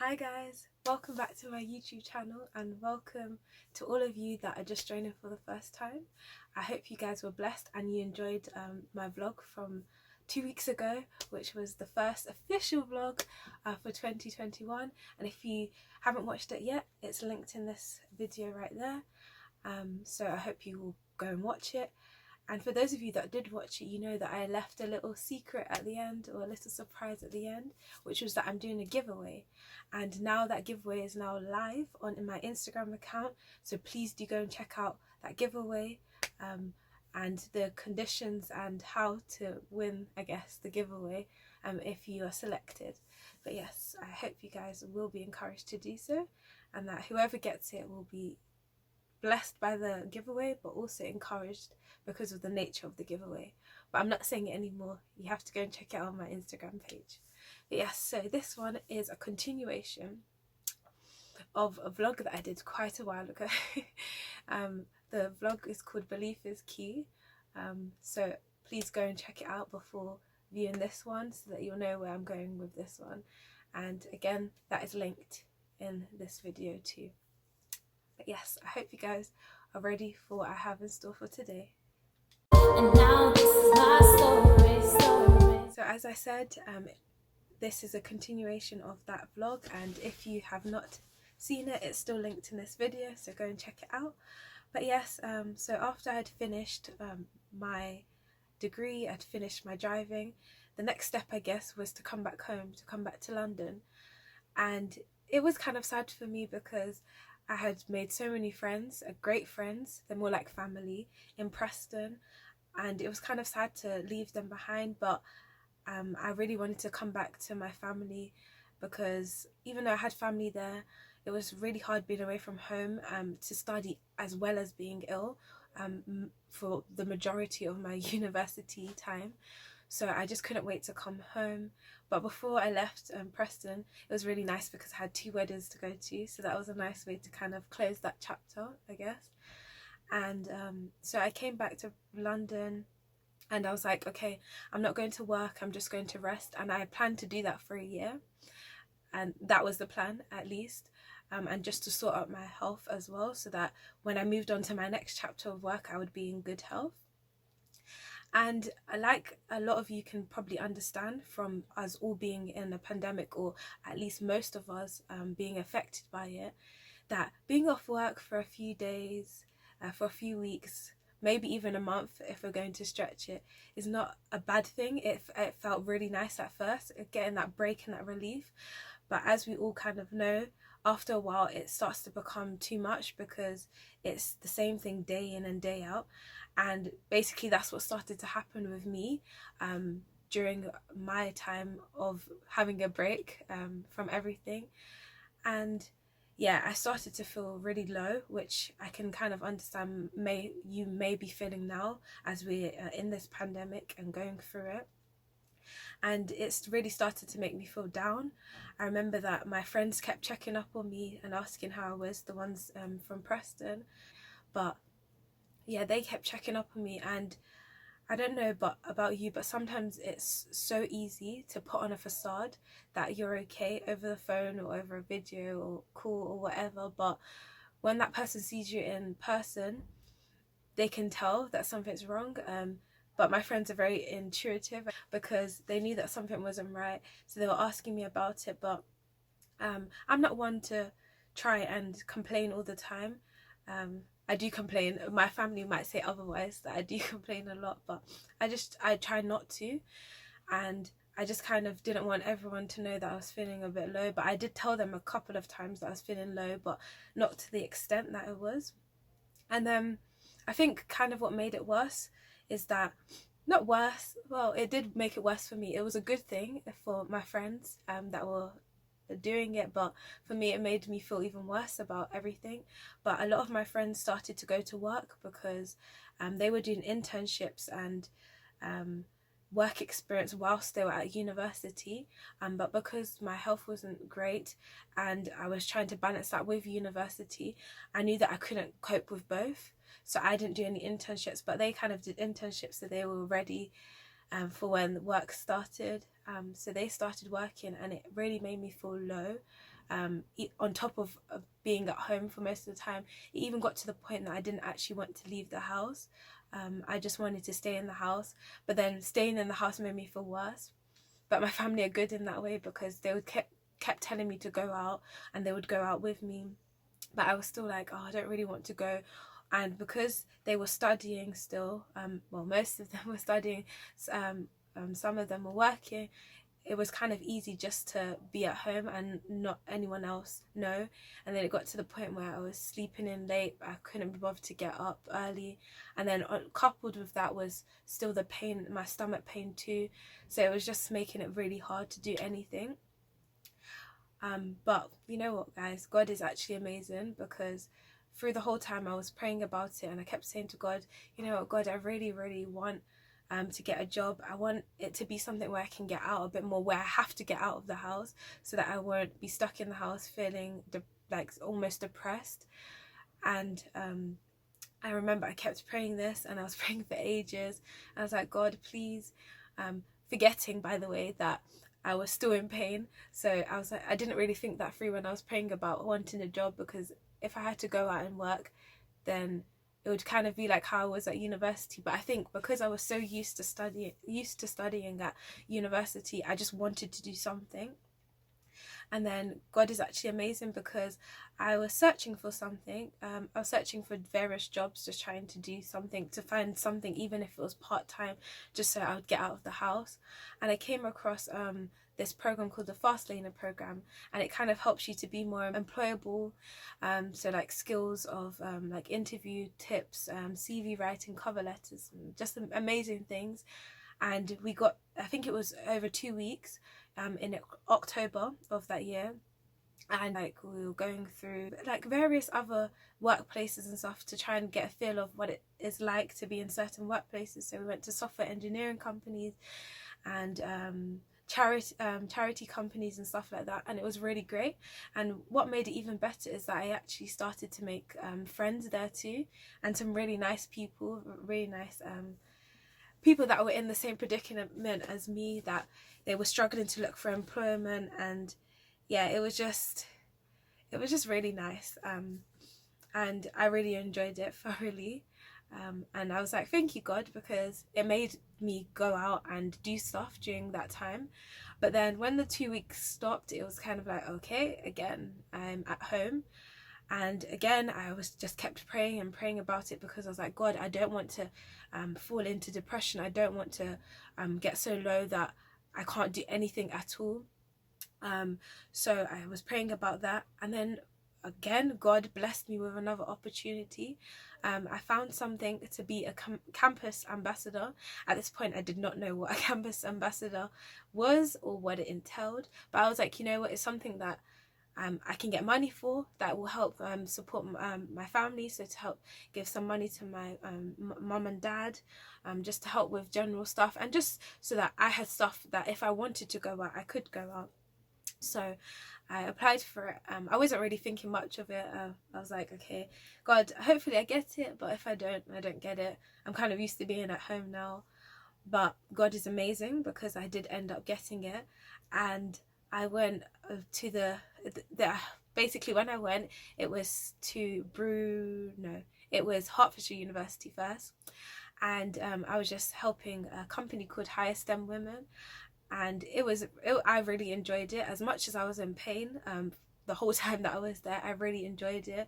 Hi guys, welcome back to my YouTube channel and welcome to all of you that are just joining for the first time. I hope you guys were blessed and you enjoyed my vlog from 2 weeks ago, which was the first official vlog for 2021, and if you haven't watched it yet, it's linked in this video right there, so I hope you will go and watch it. And for those of you that did watch it, you know that I left a little secret at the end, or a little surprise at the end, which was that I'm doing a giveaway. And now that giveaway is now live in my Instagram account, so please do go and check out that giveaway and the conditions and how to win, I guess, the giveaway if you are selected. But yes, I hope you guys will be encouraged to do so, and that whoever gets it will be blessed by the giveaway, but also encouraged because of the nature of the giveaway. But I'm not saying it anymore, you have to go and check it out on my Instagram page. But yes, so this one is a continuation of a vlog that I did quite a while ago. The vlog is called Belief is Key, so please go and check it out before viewing this one so that you'll know where I'm going with this one. And again, that is linked in this video too. But yes, I hope you guys are ready for what I have in store for today. And now this is my story. So as I said, this is a continuation of that vlog, and if you have not seen it, it's still linked in this video, so go and check it out. But yes, so after I'd finished my degree, I'd finished my driving, the next step I guess was to come back home, to come back to London. And it was kind of sad for me because I had made so many friends, great friends, they're more like family, in Preston, and it was kind of sad to leave them behind, but I really wanted to come back to my family because even though I had family there, it was really hard being away from home to study as well as being ill for the majority of my university time. So I just couldn't wait to come home. But before I left Preston, it was really nice because I had 2 weddings to go to, so that was a nice way to kind of close that chapter, I guess. And so I came back to London and I was like, okay, I'm not going to work, I'm just going to rest. And I planned to do that for a year, and that was the plan at least. And just to sort out my health as well, so that when I moved on to my next chapter of work, I would be in good health. And like a lot of you can probably understand from us all being in a pandemic, or at least most of us being affected by it, that being off work for a few days, for a few weeks, maybe even a month if we're going to stretch it, is not a bad thing. It felt really nice at first, getting that break and that relief. But as we all kind of know, after a while it starts to become too much because it's the same thing day in and day out. And basically that's what started to happen with me during my time of having a break from everything. And yeah, I started to feel really low, which I can kind of understand you may be feeling now as we're in this pandemic and going through it. And it's really started to make me feel down. I remember that my friends kept checking up on me and asking how I was, the ones from Preston. But yeah, they kept checking up on me, and I don't know about you, but sometimes it's so easy to put on a facade that you're okay over the phone or over a video or call or whatever, but when that person sees you in person, they can tell that something's wrong. But my friends are very intuitive because they knew that something wasn't right, so they were asking me about it. But I'm not one to try and complain all the time. I do complain. My family might say otherwise, that I do complain a lot, but I try not to. And I just kind of didn't want everyone to know that I was feeling a bit low, but I did tell them a couple of times that I was feeling low, but not to the extent that it was. And then I think kind of what made it worse is that, not worse, well, it did make it worse for me. It was a good thing for my friends that were doing it, but for me it made me feel even worse about everything. But a lot of my friends started to go to work because they were doing internships and work experience whilst they were at university, but because my health wasn't great and I was trying to balance that with university, I knew that I couldn't cope with both, so I didn't do any internships. But they kind of did internships, so they were ready for when work started, so they started working, and it really made me feel low. on top of being at home for most of the time. It even got to the point that I didn't actually want to leave the house. I just wanted to stay in the house, but then staying in the house made me feel worse. But my family are good in that way, because they would kept telling me to go out, and they would go out with me, but I was still like, oh, I don't really want to go. And because they were studying still, well, most of them were studying, some of them were working, it was kind of easy just to be at home and not anyone else know. And then it got to the point where I was sleeping in late, I couldn't be bothered to get up early, and then coupled with that was still the pain, my stomach pain too, so it was just making it really hard to do anything. But you know what, guys, God is actually amazing, because through the whole time I was praying about it, and I kept saying to God, you know what, God, I really want to get a job. I want it to be something where I can get out a bit more, where I have to get out of the house, so that I won't be stuck in the house feeling like almost depressed. And I remember I kept praying this, and I was praying for ages. I was like, God, please, forgetting, by the way, that I was still in pain. So I was like, I didn't really think that through when I was praying about wanting a job, because if I had to go out and work, then it would kind of be like how I was at university. But I think because I was so used to studying at university, I just wanted to do something. And then God is actually amazing, because I was searching for something. I was searching for various jobs, just trying to do something, to find something, even if it was part-time, just so I would get out of the house. And I came across this program called the Fast Laner program, and it kind of helps you to be more employable. So like skills of like interview tips, CV writing, cover letters, just amazing things. And we got, I think it was over 2 weeks, in October of that year, and like we were going through like various other workplaces and stuff to try and get a feel of what it is like to be in certain workplaces. So we went to software engineering companies and charity companies and stuff like that, and it was really great. And what made it even better is that I actually started to make friends there too, and some really nice people, really nice people that were in the same predicament as me, that they were struggling to look for employment. And yeah, it was just really nice, and I really enjoyed it thoroughly. And I was like, thank you, God, because it made me go out and do stuff during that time. But then when the 2 weeks stopped, it was kind of like, okay, again, I'm at home. And again, I was just kept praying and praying about it, because I was like, God, I don't want to fall into depression. I don't want to get so low that I can't do anything at all. So I was praying about that, and then again, God blessed me with another opportunity. I found something to be a campus ambassador. At this point, I did not know what a campus ambassador was or what it entailed, but I was like, you know what, it's something that I can get money for, that will help support my family, so to help give some money to my mum and dad, just to help with general stuff, and just so that I had stuff that if I wanted to go out, I could go out. So I applied for it. I wasn't really thinking much of it. I was like, okay, God, hopefully I get it, but if I don't get it. I'm kind of used to being at home now, but God is amazing, because I did end up getting it. And I went to the basically when I went, it was to it was Hertfordshire University first, and I was just helping a company called Higher STEM Women, and I really enjoyed it. As much as I was in pain the whole time that I was there, I really enjoyed it,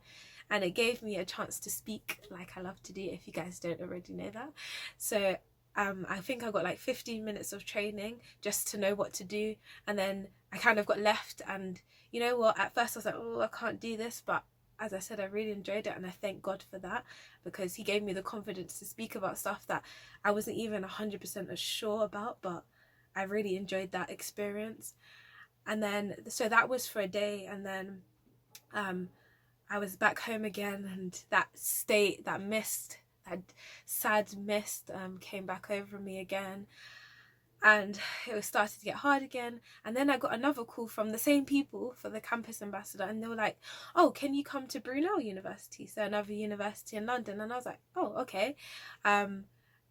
and it gave me a chance to speak like I love to do, if you guys don't already know that. So I think I got like 15 minutes of training just to know what to do, and then I kind of got left. And you know what, at first I was like, oh, I can't do this, but as I said, I really enjoyed it, and I thank God for that, because he gave me the confidence to speak about stuff that I wasn't even 100% sure about, but I really enjoyed that experience. And then so that was for a day, and then I was back home again, and that sad mist came back over me again, and it was started to get hard again. And then I got another call from the same people for the campus ambassador, and they were like, oh, can you come to Brunel University, so another university in London? And I was like, oh, okay. And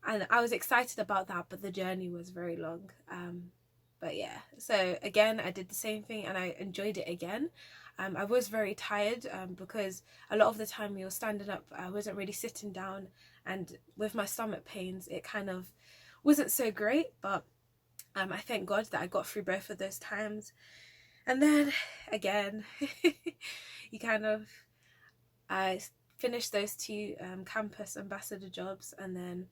I was excited about that, but the journey was very long. But yeah, so again I did the same thing and I enjoyed it again. I was very tired because a lot of the time we were standing up, I wasn't really sitting down, and with my stomach pains it kind of wasn't so great, but I thank God that I got through both of those times. And then again you kind of, I finished those two campus ambassador jobs, and then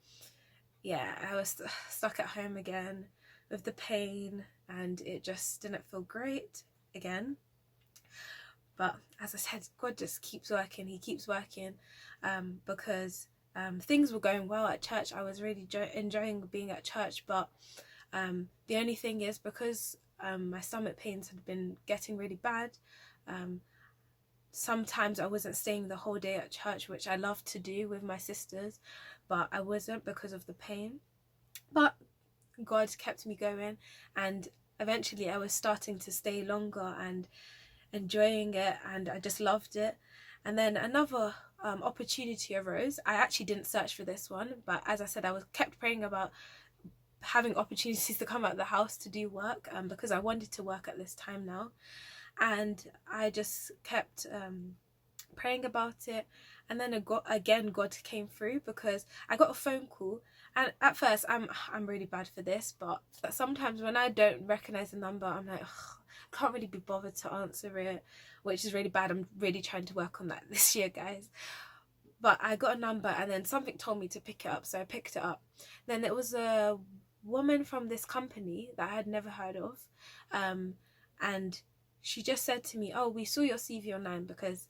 yeah, I was stuck at home again with the pain, and it just didn't feel great again. But as I said, God just keeps working. He keeps working because things were going well at church. I was really enjoying being at church, but the only thing is, because my stomach pains had been getting really bad, sometimes I wasn't staying the whole day at church, which I loved to do with my sisters, but I wasn't because of the pain. But God kept me going, and eventually I was starting to stay longer and enjoying it, and I just loved it. And then another opportunity arose. I actually didn't search for this one, but as I said, I was kept praying about having opportunities to come out of the house to do work because I wanted to work at this time now. And I just kept praying about it, and then God came through, because I got a phone call. And at first I'm really bad for this, but sometimes when I don't recognize the number, I'm like, I can't really be bothered to answer it, which is really bad. I'm really trying to work on that this year, guys. But I got a number, and then something told me to pick it up, so I picked it up. Then it was a woman from this company that I had never heard of, and she just said to me, "Oh, we saw your CV online, because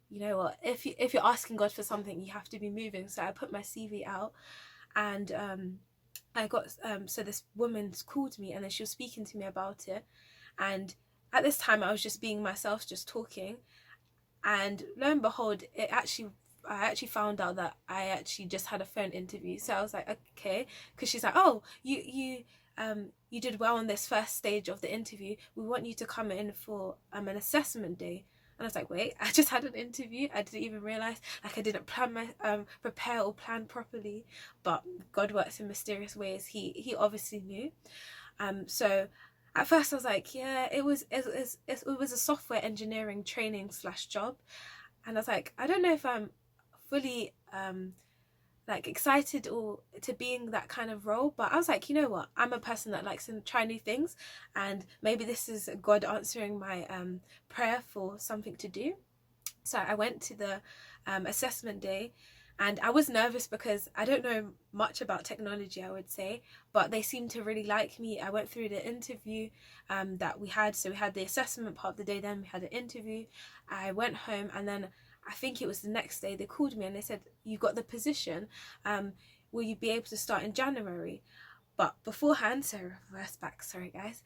you know what, if you're asking God for something, you have to be moving." So I put my CV out, and I got so this woman called me, and then she was speaking to me about it. And at this time I was just being myself, just talking, and lo and behold, I actually found out that I actually just had a phone interview. So I was like, okay, because she's like, "Oh, you did well on this first stage of the interview. We want you to come in for an assessment day." And I was like, wait, I just had an interview. I didn't even realize, like, I didn't prepare or plan properly. But God works in mysterious ways. He obviously knew. So at first I was like, yeah, it was a software engineering training / job, and I was like, I don't know if I'm fully like excited or to being that kind of role. But I was like, you know what, I'm a person that likes to try new things, and maybe this is God answering my prayer for something to do. So I went to the assessment day, and I was nervous because I don't know much about technology, I would say, but they seemed to really like me. I went through the interview that we had. So we had the assessment part of the day, then we had an interview. I went home, and then I think it was the next day they called me and they said, "You got the position. Will you be able to start in January?" But beforehand, so reverse back, sorry guys,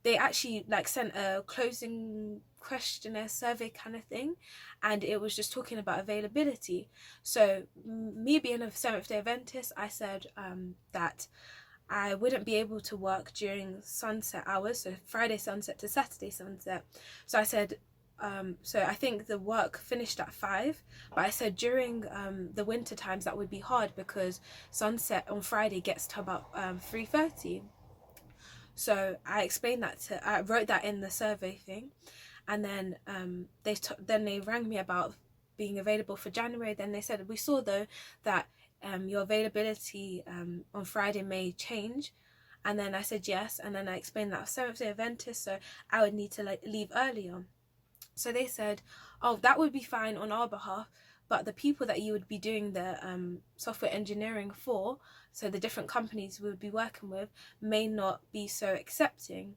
they actually like sent a closing questionnaire survey kind of thing, and it was just talking about availability. So me being a Seventh-day Adventist, I said that I wouldn't be able to work during sunset hours, so Friday sunset to Saturday sunset. So I said, so I think the work finished at 5, but I said during the winter times that would be hard, because sunset on Friday gets to about 3:30. So I explained that I wrote that in the survey thing, and then they rang me about being available for January. Then they said, "We saw though that your availability on Friday may change." And then I said yes, and then I explained that I was Seventh-day Adventist, so I would need to leave earlier. So they said, "Oh, that would be fine on our behalf, but the people that you would be doing the software engineering for, so the different companies we would be working with, may not be so accepting,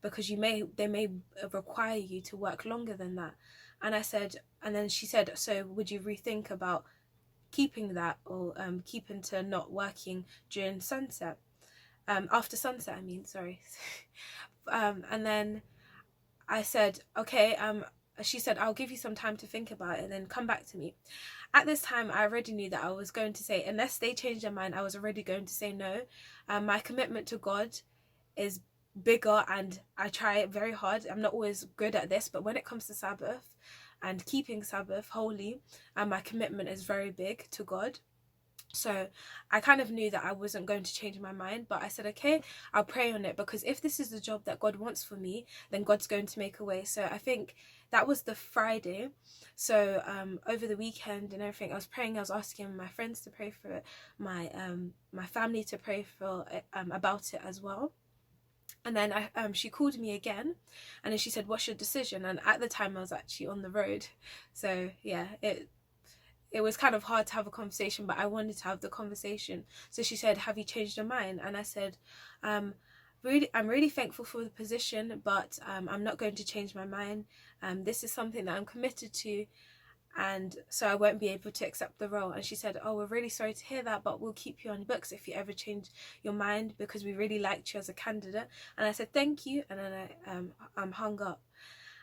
because they may require you to work longer than that." And I said, and then she said, "So would you rethink about keeping that, or keeping to not working during sunset, after sunset, I mean, sorry." And then I said, okay, she said, "I'll give you some time to think about it and then come back to me." At this time, I already knew that I was going to say, unless they changed their mind, I was already going to say no. My commitment to God is bigger, and I try very hard. I'm not always good at this, but when it comes to Sabbath and keeping Sabbath holy, my commitment is very big to God. So I kind of knew that I wasn't going to change my mind, but I said, okay, I'll pray on it, because if this is the job that God wants for me, then God's going to make a way. So I think that was the Friday. So over the weekend and everything, I was praying. I was asking my friends to pray for it, my family to pray for it, about it as well. And then she called me again, and then she said, "What's your decision?" And at the time, I was actually on the road, so yeah, it was kind of hard to have a conversation, but I wanted to have the conversation. So she said, "Have you changed your mind?" And I said, I'm really thankful for the position, but I'm not going to change my mind. This is something that I'm committed to, and so I won't be able to accept the role." And she said, "Oh, we're really sorry to hear that, but we'll keep you on books if you ever change your mind, because we really liked you as a candidate." And I said, "Thank you," and then I hung up.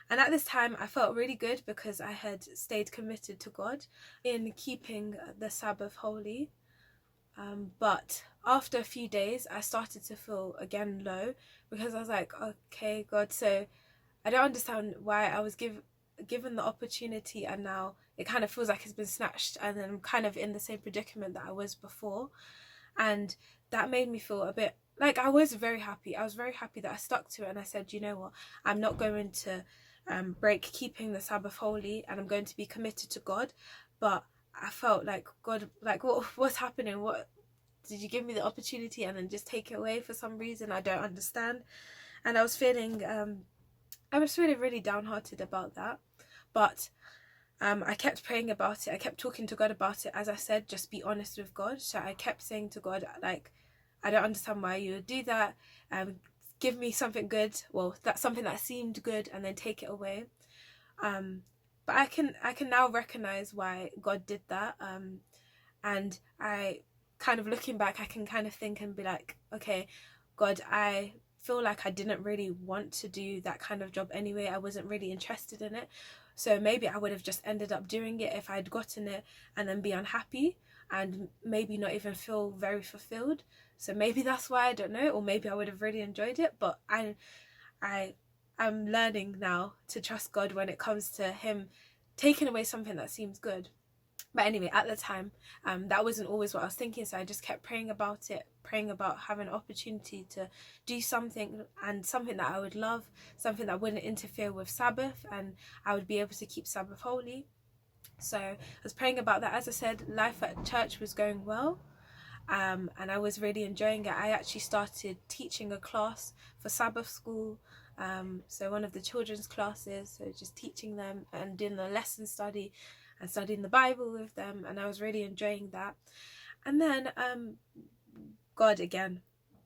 And at this time, I felt really good because I had stayed committed to God in keeping the Sabbath holy. But after a few days, I started to feel again low, because I was like, okay, God, so I don't understand why I was given the opportunity, and now it kind of feels like it's been snatched, and then I'm kind of in the same predicament that I was before. And that made me feel a bit like I was very happy. I was very happy that I stuck to it, and I said, you know what, I'm not going to break keeping the Sabbath holy, and I'm going to be committed to God. But I felt like, God, like, what's happening? What did you give me the opportunity and then just take it away for some reason? I don't understand. And I was feeling really downhearted about that. But I kept praying about it. I kept talking to God about it. As I said, just be honest with God. So I kept saying to God, like, I don't understand why you would do that. Give me something good. Well, that's something that seemed good, and then take it away. But I can now recognize why God did that. And I kind of, looking back, I can kind of think and be like, okay, God, I feel like I didn't really want to do that kind of job anyway. I wasn't really interested in it. So maybe I would have just ended up doing it if I'd gotten it and then be unhappy and maybe not even feel very fulfilled. So maybe that's why, I don't know, or maybe I would have really enjoyed it. But I'm learning now to trust God when it comes to Him taking away something that seems good. But anyway, at the time, that wasn't always what I was thinking. So I just kept praying about it, praying about having an opportunity to do something, and something that I would love, something that wouldn't interfere with Sabbath, and I would be able to keep Sabbath holy. So I was praying about that. As I said, life at church was going well. And I was really enjoying it. I actually started teaching a class for Sabbath school, so one of the children's classes, so just teaching them and doing the lesson study and studying the Bible with them, and I was really enjoying that. And then God again,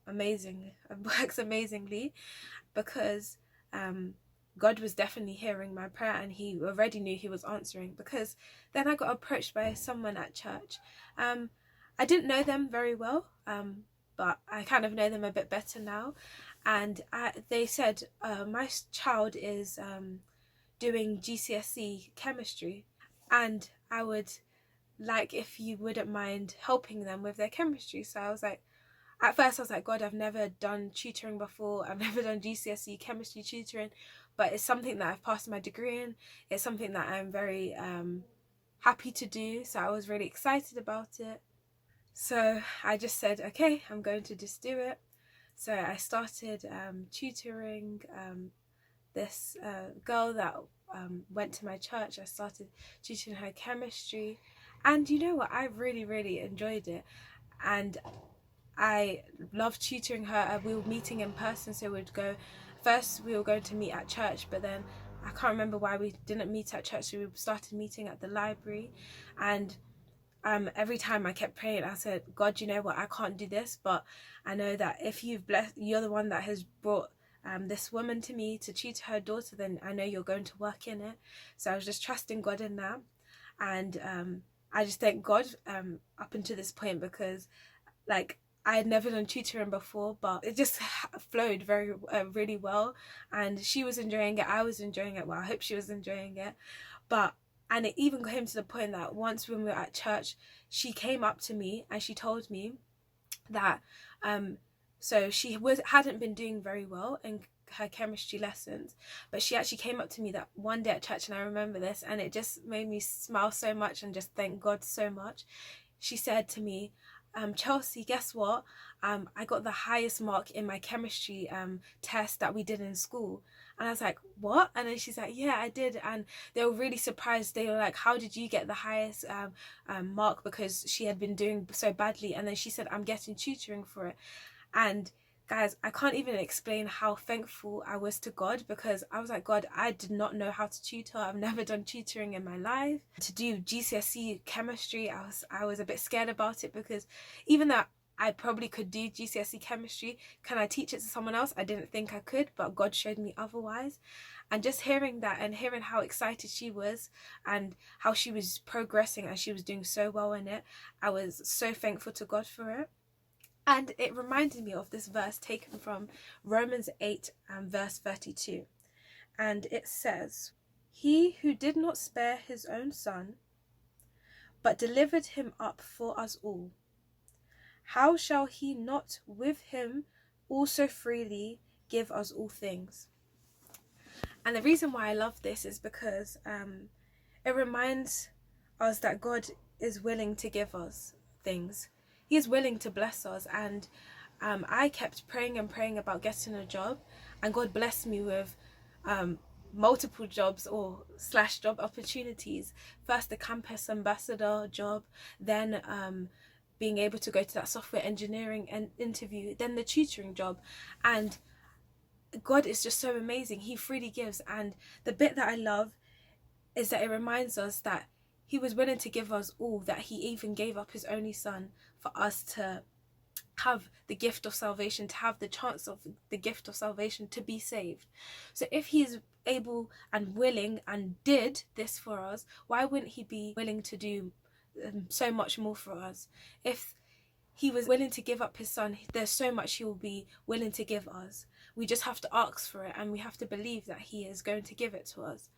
amazing, works amazingly, because God was definitely hearing my prayer, and He already knew He was answering, because then I got approached by someone at church. I didn't know them very well, but I kind of know them a bit better now. And they said, my child is doing GCSE chemistry, and I would like if you wouldn't mind helping them with their chemistry. So I was like, at first I was like, God, I've never done tutoring before. I've never done GCSE chemistry tutoring, but it's something that I've passed my degree in. It's something that I'm very happy to do. So I was really excited about it. So I just said, okay, I'm going to just do it. So I started tutoring this girl that went to my church. I started tutoring her chemistry, and you know what? I really enjoyed it, and I loved tutoring her. We were meeting in person, so we'd go. First, we were going to meet at church, but then I can't remember why we didn't meet at church, so we started meeting at the library, and every time I kept praying, I said, God, you know what, I can't do this, but I know that if you've blessed, you're the one that has brought this woman to me to tutor her daughter, then I know you're going to work in it. So I was just trusting God in that, and I just thank God up until this point, because like I had never done tutoring before, but it just flowed very really well, and she was enjoying it, I was enjoying it. Well, I hope she was enjoying it. But and it even came to the point that once when we were at church, she came up to me and she told me that so she hadn't been doing very well in her chemistry lessons, but she actually came up to me that one day at church, and I remember this, and it just made me smile so much and just thank God so much. she said to me, Chelsea, guess what? I got the highest mark in my chemistry test that we did in school. And I was like, what? And then she's like, yeah, I did. And they were really surprised. They were like, how did you get the highest mark? Because she had been doing so badly. And then she said, I'm getting tutoring for it. And guys, I can't even explain how thankful I was to God, because I was like, God, I did not know how to tutor. I've never done tutoring in my life. To do GCSE chemistry, I was a bit scared about it, because even though I probably could do GCSE chemistry, can I teach it to someone else? I didn't think I could, but God showed me otherwise. And just hearing that and hearing how excited she was and how she was progressing and she was doing so well in it, I was so thankful to God for it. And it reminded me of this verse taken from Romans 8 and verse 32. And it says, "He who did not spare his own son, but delivered him up for us all, how shall he not with him also freely give us all things?" And the reason why I love this is because it reminds us that God is willing to give us things. He is willing to bless us. And I kept praying and praying about getting a job, and God blessed me with multiple jobs or / job opportunities. First the campus ambassador job, then being able to go to that software engineering interview, then the tutoring job. And God is just so amazing. He freely gives. And the bit that I love is that it reminds us that he was willing to give us all, that he even gave up his only son for us to have the gift of salvation, to have the chance of the gift of salvation, to be saved. So if he is able and willing and did this for us, why wouldn't he be willing to do so much more for us? If he was willing to give up his son, there's so much he will be willing to give us. We just have to ask for it, and we have to believe that he is going to give it to us.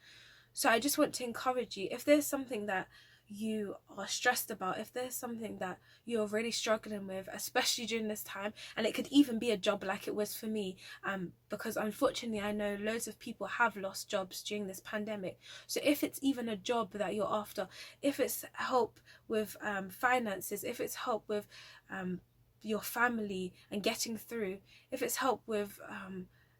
So I just want to encourage you, if there's something that you are stressed about, if there's something that you're really struggling with, especially during this time, and it could even be a job like it was for me, because unfortunately I know loads of people have lost jobs during this pandemic. So if it's even a job that you're after, if it's help with finances, if it's help with your family and getting through, if it's help with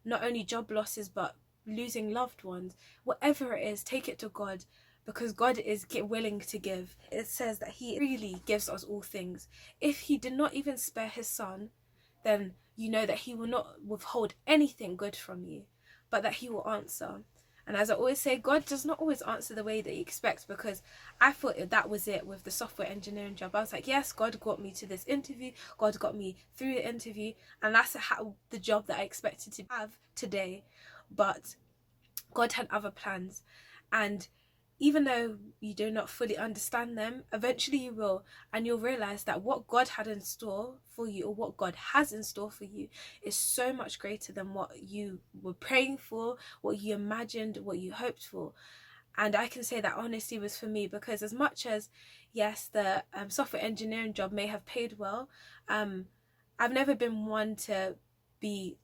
not only job losses but losing loved ones, whatever it is, take it to God, because God is willing to give. It says that he really gives us all things. If he did not even spare his son, then you know that he will not withhold anything good from you, but that he will answer. And as I always say, God does not always answer the way that you expect, because I thought that was it with the software engineering job. I was like, yes, God got me to this interview, God got me through the interview, and that's the job that I expected to have today. But God had other plans, and even though you do not fully understand them, eventually you will, and you'll realize that what God had in store for you, or what God has in store for you, is so much greater than what you were praying for, what you imagined, what you hoped for. And I can say that honesty was for me, because as much as, yes, the software engineering job may have paid well, I've never been one to be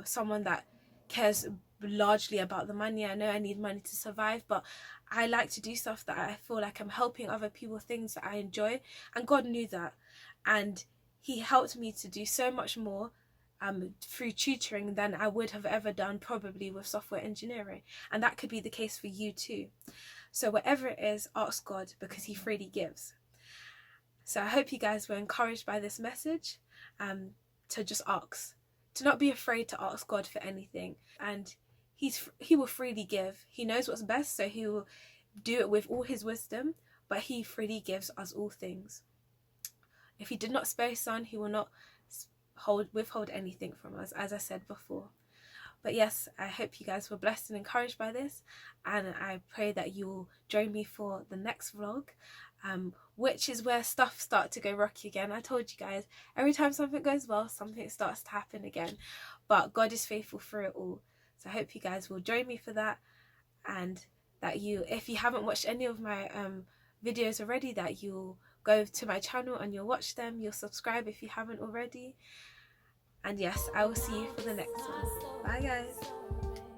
someone that cares largely about the money. I know I need money to survive, but I like to do stuff that I feel like I'm helping other people, things that I enjoy, and God knew that, and he helped me to do so much more through tutoring than I would have ever done probably with software engineering. And that could be the case for you too. So whatever it is, ask God, because he freely gives. So I hope you guys were encouraged by this message, to just ask, to not be afraid to ask God for anything. And he will freely give. He knows what's best, so he will do it with all his wisdom, but he freely gives us all things. If he did not spare his son, he will not withhold anything from us, as I said before. But yes, I hope you guys were blessed and encouraged by this, and I pray that you will join me for the next vlog, which is where stuff starts to go rocky again. I told you guys, every time something goes well, something starts to happen again, but God is faithful through it all. So I hope you guys will join me for that, and that if you haven't watched any of my videos already, that you'll go to my channel and you'll watch them, you'll subscribe if you haven't already. And yes, I will see you for the next one. Bye guys.